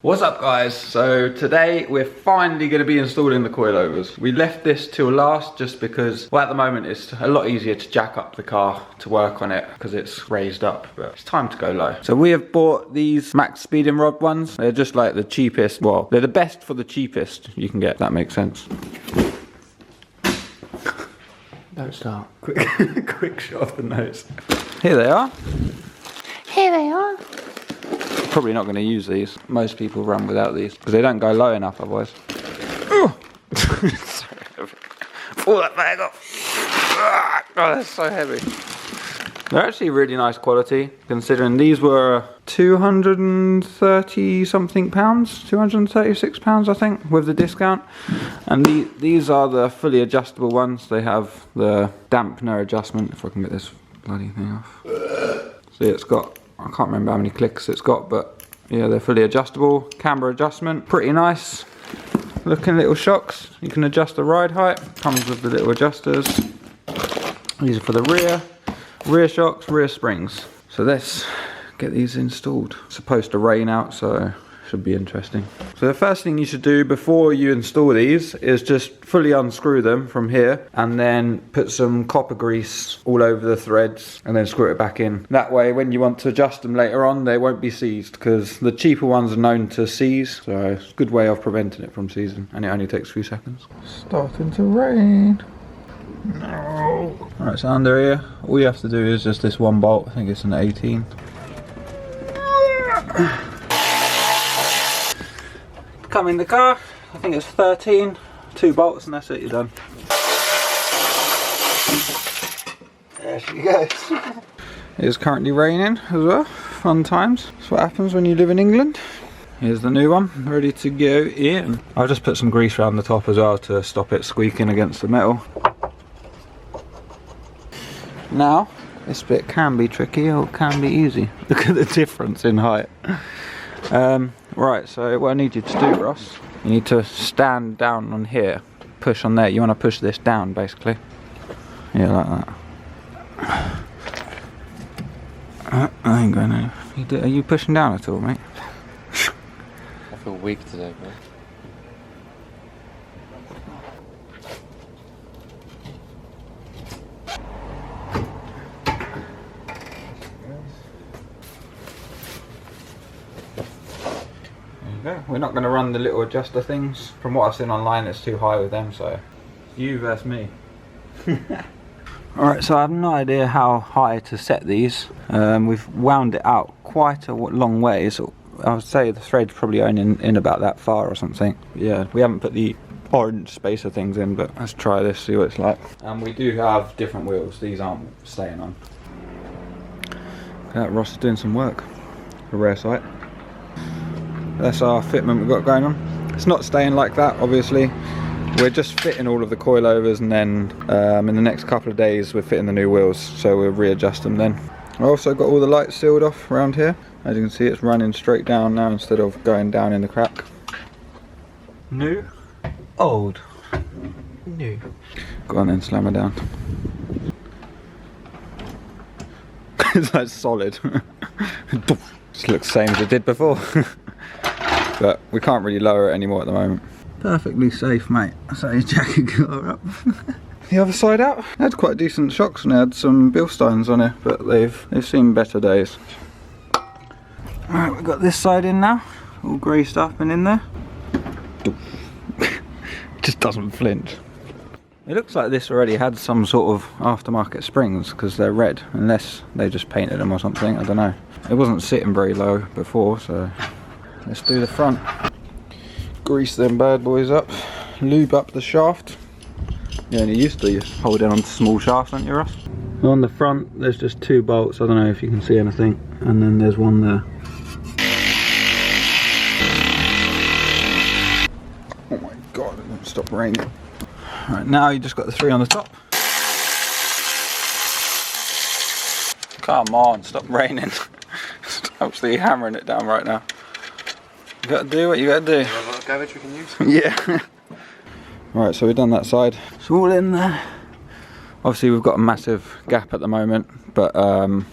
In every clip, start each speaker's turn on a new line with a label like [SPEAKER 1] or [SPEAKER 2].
[SPEAKER 1] What's up guys? So today we're finally going to be installing the coilovers. We left this till last just because, well, at the moment it's a lot easier to jack up the car to work on it because it's raised up, but it's time to go low. So we have bought these max speeding rod ones. They're just like the cheapest, well, they're the best for the cheapest you can get, if that makes sense. Don't start. Quick shot of the nose. Here they are. Here they are. Probably not going to use these. Most people run without these because they don't go low enough otherwise. Oh, pull that bag off. Oh, that's so heavy. They're actually really nice quality considering these were 230 something pounds, 236 pounds I think with the discount. And these are the fully adjustable ones. They have the dampener adjustment, if I can get this bloody thing off. See, it's got, I can't remember how many clicks it's got, but yeah, they're fully adjustable. Camber adjustment, pretty nice looking little shocks. You can adjust the ride height, comes with the little adjusters. These are for the rear shocks, rear springs. So let's get these installed. It's supposed to rain out, so should be interesting. So the first thing you should do before you install these is just fully unscrew them from here and then put some copper grease all over the threads and then screw it back in. That way when you want to adjust them later on they won't be seized because the cheaper ones are known to seize, so it's a good way of preventing it from seizing and it only takes a few seconds. Starting to rain. No. Alright, so under here all you have to do is just this one bolt. I think it's an 18. Come in the car, I think it's 13, 2 bolts and that's it, you're done. There she goes. It is currently raining as well, fun times. That's what happens when you live in England. Here's the new one, ready to go in. I'll just put some grease around the top as well to stop it squeaking against the metal. Now, this bit can be tricky or it can be easy. Look at the difference in height. Right, so what I need you to do, Ross, you need to stand down on here, push on there. You want to push this down, basically. Yeah, like that. I ain't going to. Are you pushing down at all, mate?
[SPEAKER 2] I feel weak today, bro.
[SPEAKER 1] We're not going to run the little adjuster things. From what I've seen online, it's too high with them, so you versus me. Alright, so I have no idea how high to set these. We've wound it out quite a long way, so I would say the thread's probably only in about that far or something. Yeah, we haven't put the orange spacer things in, but let's try this, see what it's like. And we do have different wheels, these aren't staying on. Ross is doing some work, a rare sight. That's our fitment we've got going on. It's not staying like that, obviously. We're just fitting all of the coilovers and then in the next couple of days we're fitting the new wheels, so we'll readjust them then. I also got all the lights sealed off around here. As you can see, it's running straight down now instead of going down in the crack. New, old, new. Go on then, slam her down. It's like solid. Just looks the same as it did before. But we can't really lower it anymore at the moment. Perfectly safe, mate. That's how you jack a car up. The other side out. They had quite decent shocks and they had some Bilsteins on it, but they've seen better days. Alright, we've got this side in now. All greased up and in there. Just doesn't flinch. It looks like this already had some sort of aftermarket springs because they're red, unless they just painted them or something, I don't know. It wasn't sitting very low before, so let's do the front. Grease them bad boys up, lube up the shaft. Yeah, and you used to hold it on small shafts, don't you, Ross? On the front, there's just 2 bolts. I don't know if you can see anything, and then there's one there. Oh my god, it won't stop raining. Right, now you just got the 3 on the top. Come on, stop raining. It's absolutely hammering it down right now. You gotta do what you gotta do.
[SPEAKER 2] Is there a lot of garbage we can use?
[SPEAKER 1] Yeah. Right, so we've done that side. It's all in there. Obviously we've got a massive gap at the moment, but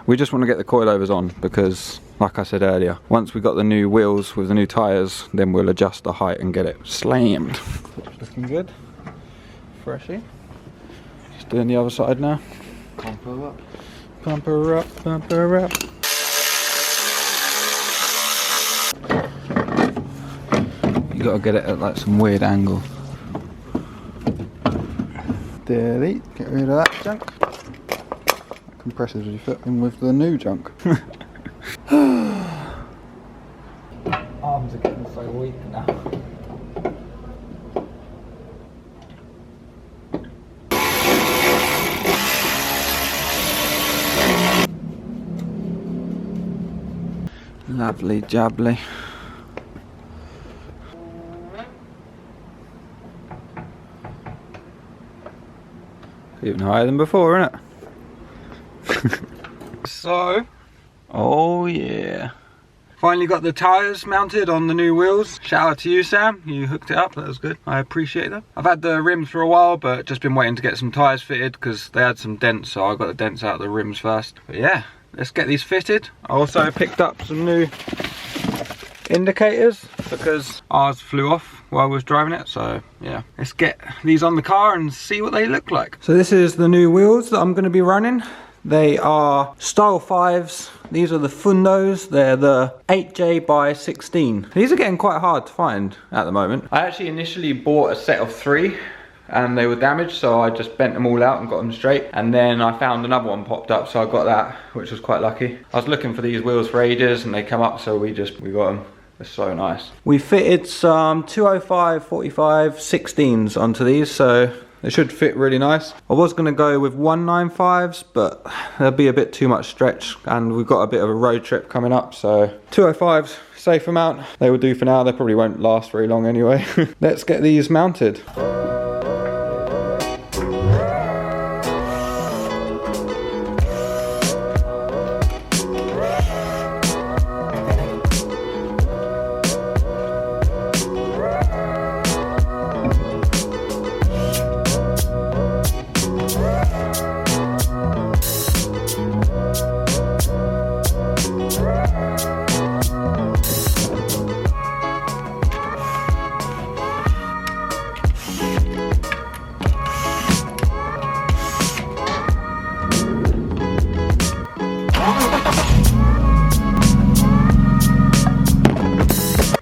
[SPEAKER 1] we just want to get the coilovers on because like I said earlier, once we got the new wheels with the new tyres, then we'll adjust the height and get it slammed. Looking good. Freshy. Just doing the other side now.
[SPEAKER 2] Pump her up.
[SPEAKER 1] Pump her up, pump her up. You gotta get it at like some weird angle. Delete, get rid of that junk. That compressor's really fit in with the new junk. Arms are getting so weak now. Lovely jubbly. Even higher than before, isn't it? So, oh yeah. Finally got the tyres mounted on the new wheels. Shout out to you, Sam. You hooked it up, that was good. I appreciate that. I've had the rims for a while, but just been waiting to get some tyres fitted because they had some dents, so I got the dents out of the rims first. But yeah, let's get these fitted. I also picked up some new indicators because ours flew off while I was driving it, so yeah, let's get these on the car and see what they look like. So this is the new wheels that I'm going to be running. They are Style 5s. These are the Fundos. They're the 8J by 16. These are getting quite hard to find at the moment. I actually initially bought a set of 3 and they were damaged, so I just bent them all out and got them straight, and then I found another one popped up, so I got that, which was quite lucky. I was looking for these wheels for ages and they come up, so we got them. It's so nice. We fitted some 205 45 16s onto these, so they should fit really nice. I was going to go with 195s, but there'll be a bit too much stretch, and we've got a bit of a road trip coming up, so 205s, safe amount. They will do for now. They probably won't last very long anyway. Let's get these mounted.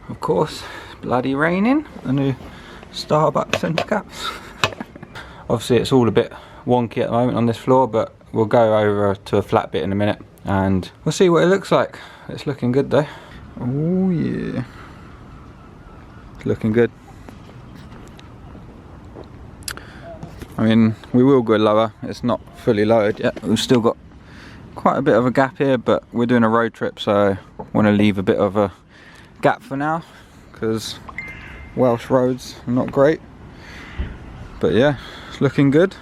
[SPEAKER 1] Of course, bloody raining. The new Starbucks centre caps. Obviously it's all a bit wonky at the moment on this floor, but we'll go over to a flat bit in a minute and we'll see what it looks like. It's looking good though. Oh yeah, it's looking good. I mean, we will go lower. It's not fully lowered yet. We've still got quite a bit of a gap here, but we're doing a road trip, so I want to leave a bit of a gap for now because Welsh roads are not great. But yeah, it's looking good.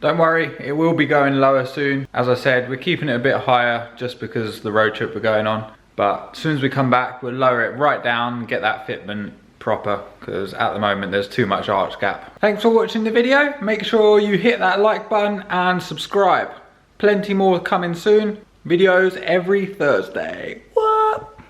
[SPEAKER 1] Don't worry, it will be going lower soon. As I said, we're keeping it a bit higher just because the road trip we're going on. But as soon as we come back, we'll lower it right down, get that fitment proper, because at the moment there's too much arch gap. Thanks for watching the video. Make sure you hit that like button and subscribe. Plenty more coming soon. Videos every Thursday.